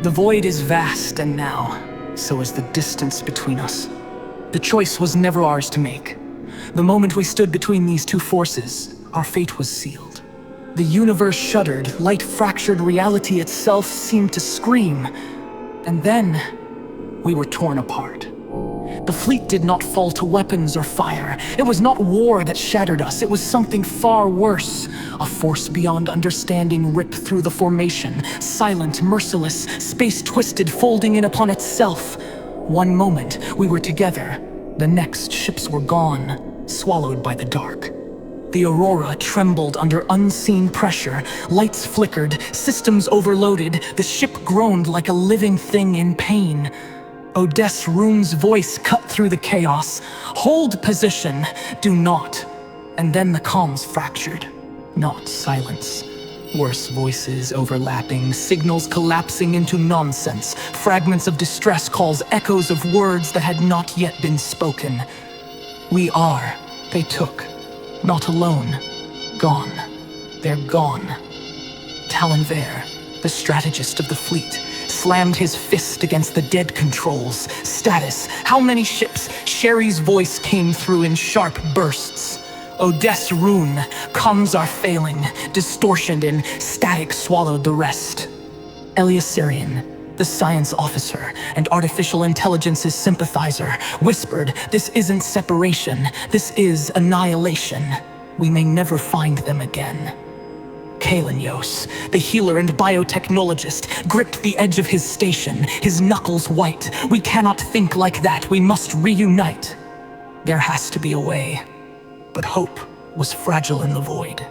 The void is vast, and now, so is the distance between us. The choice was never ours to make. The moment we stood between these two forces, our fate was sealed. The universe shuddered, light fractured, reality itself seemed to scream. And then, we were torn apart. The fleet did not fall to weapons or fire. It was not war that shattered us. It was something far worse. A force beyond understanding ripped through the formation, silent, merciless, space-twisted, folding in upon itself. One moment, we were together. The next, ships were gone, swallowed by the dark. The Aurora trembled under unseen pressure. Lights flickered, systems overloaded. The ship groaned like a living thing in pain. Odess-Rune's voice cut through the chaos. Hold position, do not. And then the comms fractured. Not silence. Worse voices overlapping, signals collapsing into nonsense, fragments of distress calls, echoes of words that had not yet been spoken. We are, they took, not alone, gone. They're gone. Talonvere, the strategist of the fleet, slammed his fist against the dead controls. Status, how many ships? Sherry's voice came through in sharp bursts. Odess-Rune, comms are failing. Distortion and static swallowed the rest. Eliasarian, the science officer and artificial intelligence's sympathizer, whispered, "This isn't separation, this is annihilation. We may never find them again." Kalenios, the healer and biotechnologist, gripped the edge of his station, his knuckles white. "We cannot think like that, we must reunite. There has to be a way." But hope was fragile in the void.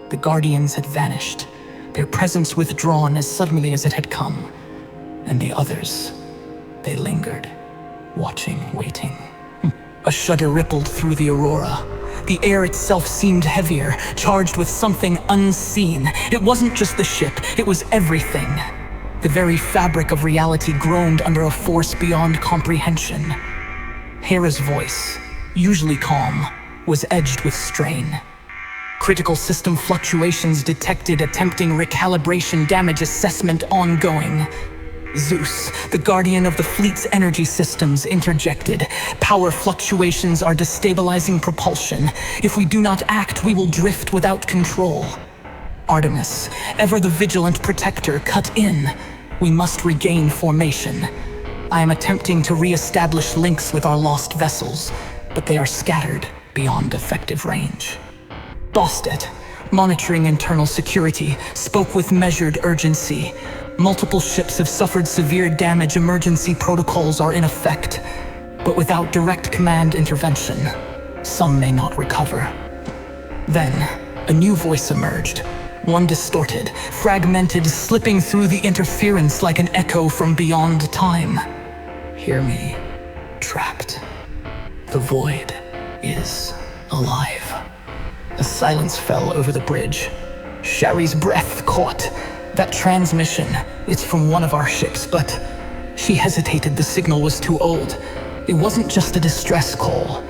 The Guardians had vanished, their presence withdrawn as suddenly as it had come. And the others, they lingered, watching, waiting. A shudder rippled through the Aurora. The air itself seemed heavier, charged with something unseen. It wasn't just the ship, it was everything. The very fabric of reality groaned under a force beyond comprehension. Hera's voice, usually calm, was edged with strain. Critical system fluctuations detected, attempting recalibration, damage assessment ongoing. Zeus, the guardian of the fleet's energy systems, interjected. "Power fluctuations are destabilizing propulsion. If we do not act, we will drift without control." Artemis, ever the vigilant protector, cut in. "We must regain formation. I am attempting to re-establish links with our lost vessels, but they are scattered beyond effective range." Bostet, monitoring internal security, spoke with measured urgency. "Multiple ships have suffered severe damage. Emergency protocols are in effect, but without direct command intervention, some may not recover." Then, a new voice emerged, one distorted, fragmented, slipping through the interference like an echo from beyond time. "Hear me, trapped. The void is alive." A silence fell over the bridge. Sherry's breath caught. "That transmission, it's from one of our ships, but..." She hesitated, the signal was too old. It wasn't just a distress call.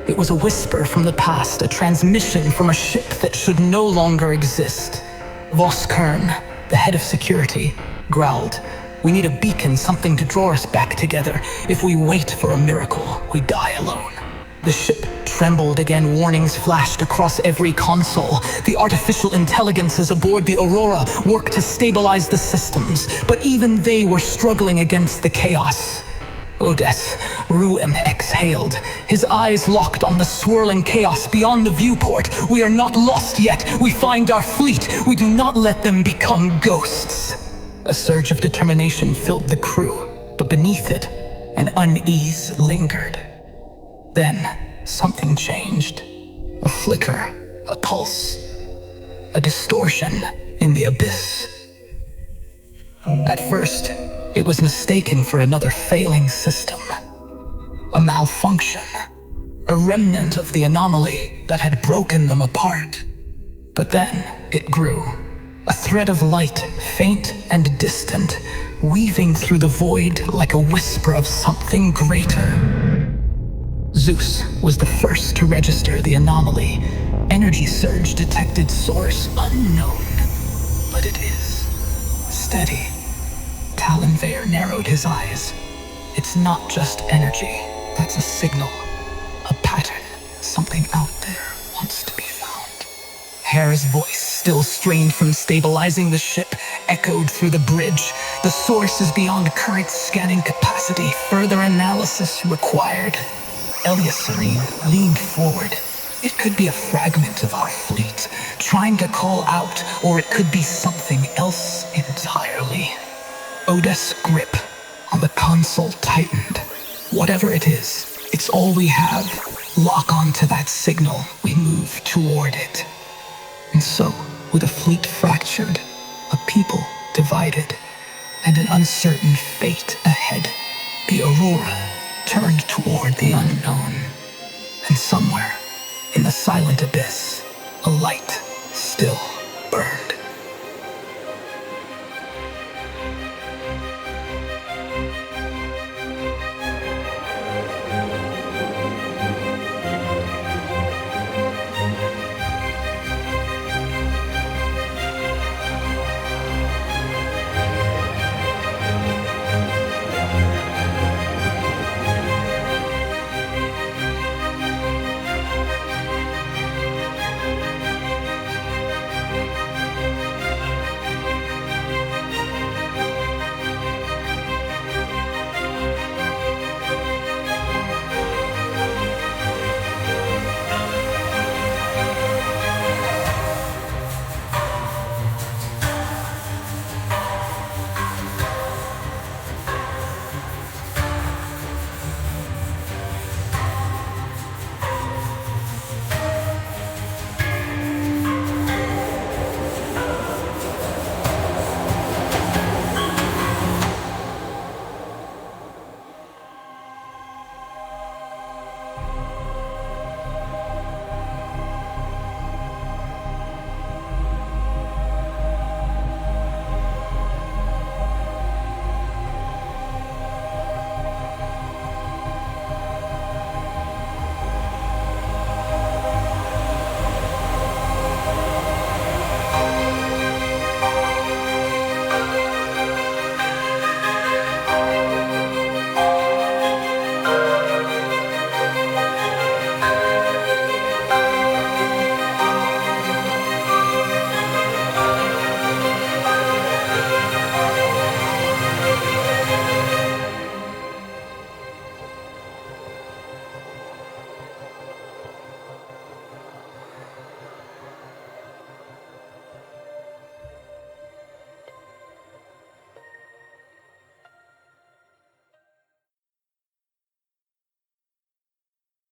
It was a whisper from the past, a transmission from a ship that should no longer exist. Vos Kern, the head of security, growled, "We need a beacon, something to draw us back together. If we wait for a miracle, we die alone." The ship trembled again, warnings flashed across every console. The artificial intelligences aboard the Aurora worked to stabilize the systems, but even they were struggling against the chaos. Odess-Rune exhaled, his eyes locked on the swirling chaos beyond the viewport. "We are not lost yet. We find our fleet. We do not let them become ghosts." A surge of determination filled the crew, but beneath it, an unease lingered. Then, something changed. A flicker, a pulse, a distortion in the abyss. At first, it was mistaken for another failing system. A malfunction, a remnant of the anomaly that had broken them apart. But then, it grew. A thread of light, faint and distant, weaving through the void like a whisper of something greater. Zeus was the first to register the anomaly. Energy surge detected, source unknown, but it is steady. Talonvare narrowed his eyes. It's not just energy. That's a signal. A pattern. Something out there wants to be found. Hare's voice, still strained from stabilizing the ship, echoed through the bridge. The source is beyond current scanning capacity. Further analysis required. Eliasarine leaned forward. It could be a fragment of our fleet, trying to call out, or it could be something else entirely. Odeth's grip on the console tightened. Whatever it is, it's all we have. Lock onto that signal, we move toward it. And so, with a fleet fractured, a people divided, and an uncertain fate ahead, the Aurora turned toward the unknown. And somewhere, in the silent abyss, a light still